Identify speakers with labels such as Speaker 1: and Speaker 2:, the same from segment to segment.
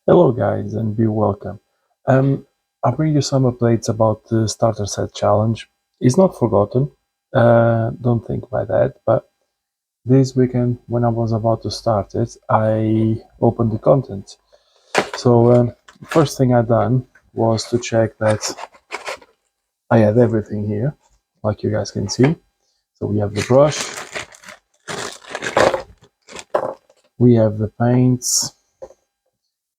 Speaker 1: Hello guys and be welcome. I'll bring you some updates about the starter set challenge. It's not forgotten, don't think by that, but this weekend when I was about to start it, I opened the content. So first thing I done was to check that I had everything here, like you guys can see. So we have the brush, we have the paints,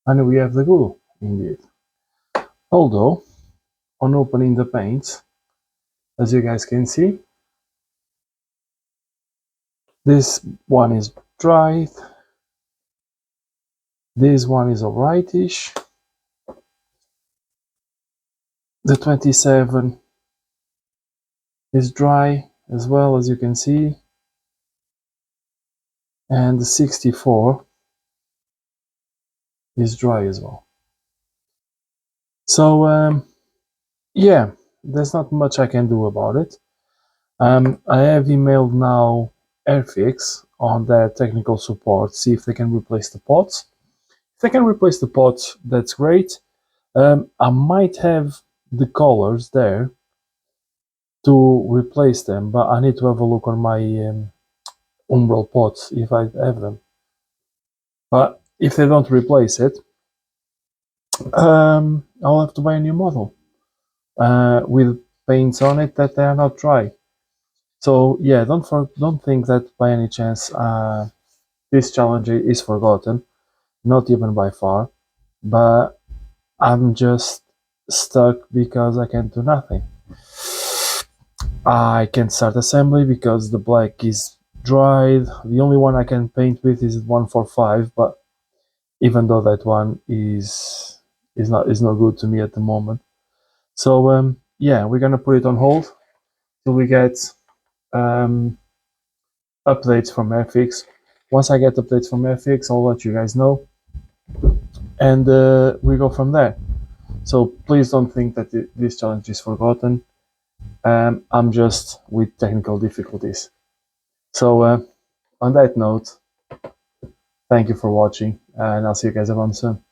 Speaker 1: and we have the glue, indeed. Although, on opening the paints, as you guys can see, this one is dry, this one is alrightish. The 27 is dry as well, as you can see, and the 64 is dry as well. So yeah, there's not much I can do about it. I have emailed now Airfix on their technical support, see if they can replace the pots. If they can replace the pots, that's great. I might have the colors there to replace them, but I need to have a look on my umbral pots if I have them. But if they don't replace it, I'll have to buy a new model with paints on it that they are not dry. So yeah, don't think that by any chance this challenge is forgotten, not even by far. But I'm just stuck because I can't do nothing. I can't start assembly because the black is dried. The only one I can paint with is 145, but even though that one is not good to me at the moment. So yeah, we're gonna put it on hold till we get um, updates from Airfix. Once I get updates from Airfix, I'll let you guys know, and we go from there. So please don't think that this challenge is forgotten. I'm just with technical difficulties. So on that note, thank you for watching, and I'll see you guys around soon.